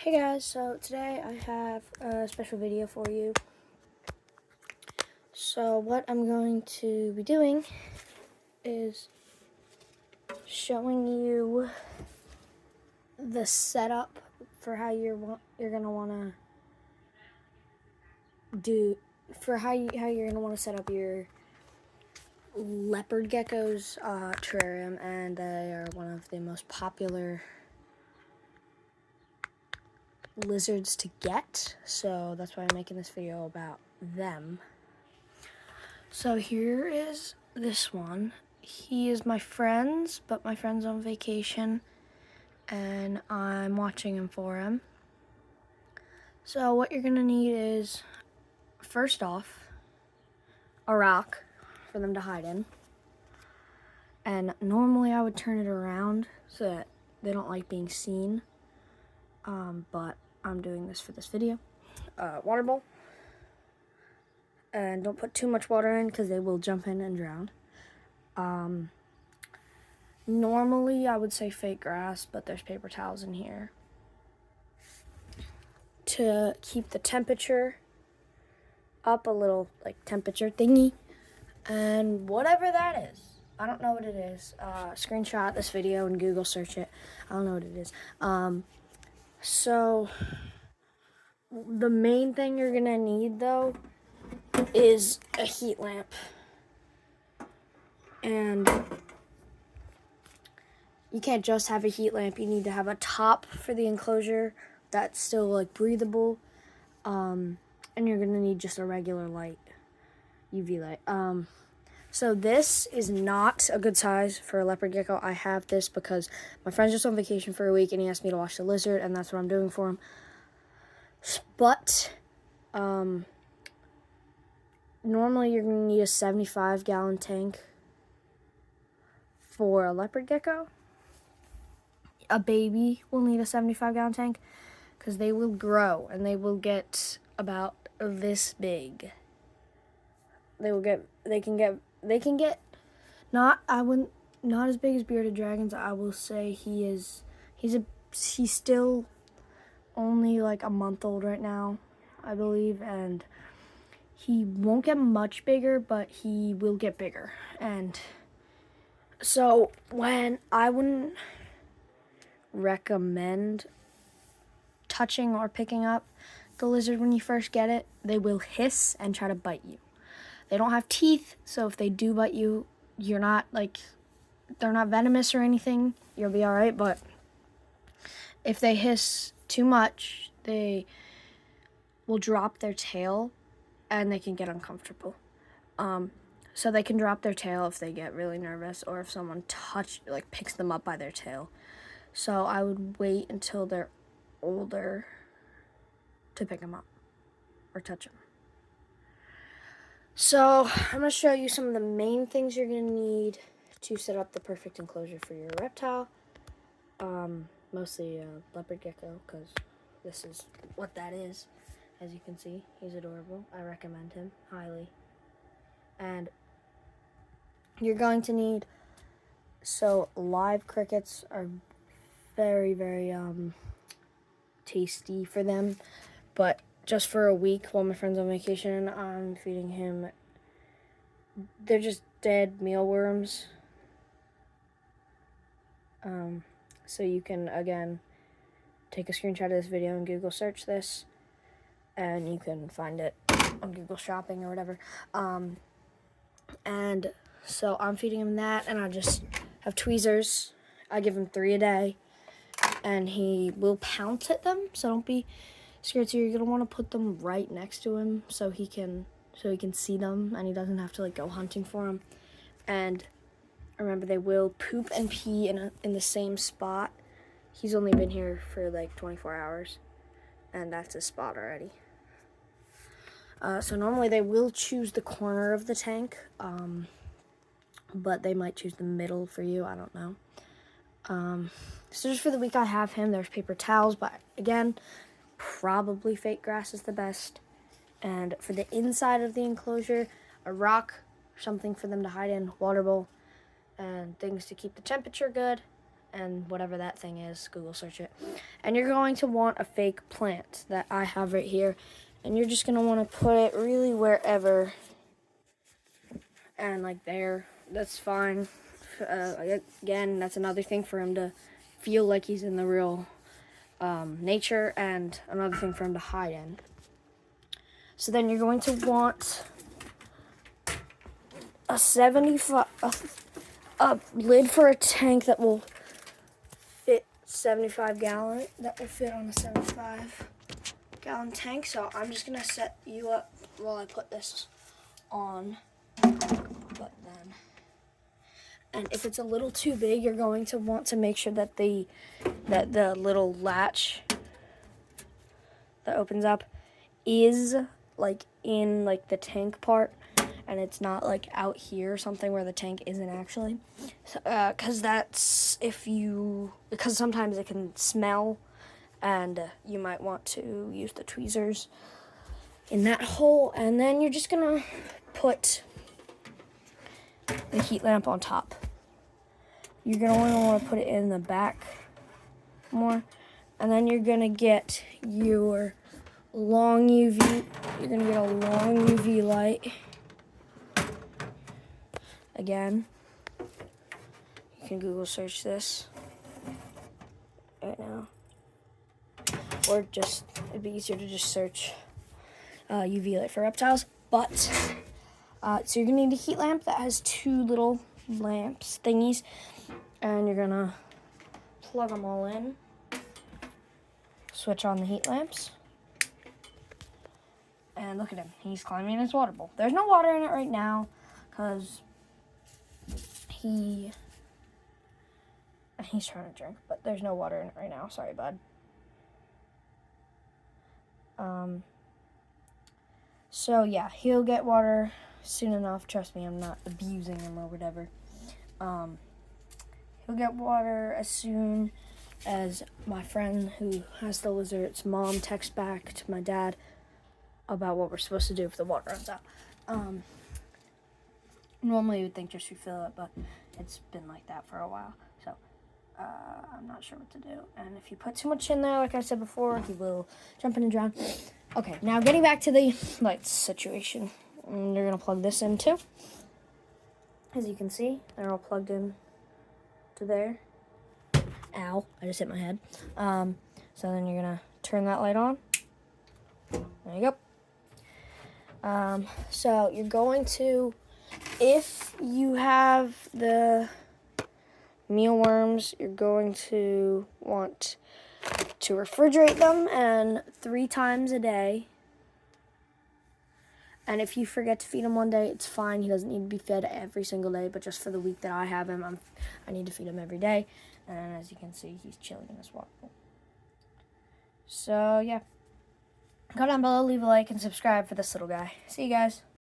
Hey guys, so today I have a special video for you. So what I'm going to be doing is showing you the setup for how you're gonna want to set up your leopard geckos terrarium, and they are one of the most popular lizards to get, so that's why I'm making this video about them. So here is this one. He is my friend's, but my friend's on vacation, and I'm watching him for him. So what you're gonna need is, first off, a rock for them to hide in. And normally I would turn it around so that they don't like being seen, but I'm doing this for this video. Water bowl. And don't put too much water in because they will jump in and drown. Normally I would say fake grass, but there's paper towels in here to keep the temperature up, a little like temperature thingy, and whatever that is. I don't know what it is. Screenshot this video and Google search it. I don't know what it is. So the main thing you're gonna need though is a heat lamp. And you can't just have a heat lamp. You need to have a top for the enclosure that's still like breathable. And you're gonna need just a regular light, UV light. So this is not a good size for a leopard gecko. I have this because my friend's just on vacation for a week and he asked me to watch the lizard, and that's what I'm doing for him. But normally you're gonna need a 75-gallon tank for a leopard gecko. A baby will need a 75-gallon tank because they will grow and they will get about this big. They can get not as big as bearded dragons. I will say he's still only like a month old right now, I believe, and he won't get much bigger, but he will get bigger. And so when I wouldn't recommend touching or picking up the lizard when you first get it. They will hiss and try to bite you. They don't have teeth, so if they do bite you, they're not venomous or anything. You'll be all right. But if they hiss too much, they will drop their tail and they can get uncomfortable. So they can drop their tail if they get really nervous, or if someone picks them up by their tail. So I would wait until they're older to pick them up or touch them. So I'm going to show you some of the main things you're going to need to set up the perfect enclosure for your reptile. Mostly leopard gecko, because this is what that is. As you can see, he's adorable. I recommend him highly. And you're going to need, live crickets are very, very tasty for them, but just for a week while my friend's on vacation, I'm feeding him, they're just dead mealworms. So you can, again, take a screenshot of this video and Google search this, and you can find it on Google Shopping or whatever. And so I'm feeding him that, and I just have tweezers. I give him 3 a day, and he will pounce at them, so don't be scared. So you're gonna want to put them right next to him so he can see them, and he doesn't have to go hunting for them. And remember, they will poop and pee in the same spot. He's only been here for 24 hours, and that's his spot already. So normally they will choose the corner of the tank, but they might choose the middle for you. I don't know. So just for the week I have him, there's paper towels, but again, probably fake grass is the best. And for the inside of the enclosure, a rock, something for them to hide in, water bowl, and things to keep the temperature good, and whatever that thing is, Google search it. And you're going to want a fake plant that I have right here. And you're just going to want to put it really wherever. And like there, that's fine. Again, that's another thing for him to feel like he's in the real nature, and another thing for him to hide in. So then you're going to want a 75 a lid for a tank that will fit 75 gallon. That will fit on a 75-gallon tank. So I'm just gonna set you up while I put this on. But then, and if it's a little too big, you're going to want to make sure that the little latch that opens up is like in like the tank part, and it's not like out here or something where the tank isn't actually. So, because sometimes it can smell, and you might want to use the tweezers in that hole. And then you're just gonna put the heat lamp on top. You're gonna want to put it in the back more, and then you're gonna get your long UV. You're gonna get a long UV light. Again, you can Google search this right now, or just it'd be easier to just search UV light for reptiles. But so you're gonna need a heat lamp that has two little lamps thingies, and you're gonna plug them all in. Switch on the heat lamps. And look at him. He's climbing in his water bowl. There's no water in it right now because he's trying to drink, but there's no water in it right now. Sorry, bud. So yeah, he'll get water soon enough. Trust me, I'm not abusing him or whatever. He'll get water as soon as my friend who has the lizard's mom texts back to my dad about what we're supposed to do if the water runs out. Normally you would think just refill it, but it's been like that for a while. So I'm not sure what to do. And if you put too much in there, like I said before, he will jump in and drown. Okay, now getting back to the lights situation. And you're going to plug this in too. As you can see, they're all plugged in to there. Ow, I just hit my head. So then you're going to turn that light on. There you go. So you're going to, if you have the mealworms, you're going to want to refrigerate them and 3 times a day. And if you forget to feed him one day, it's fine. He doesn't need to be fed every single day, but just for the week that I have him, I need to feed him every day. And as you can see, he's chilling in his water bowl. So yeah. Go down below, leave a like, and subscribe for this little guy. See you guys.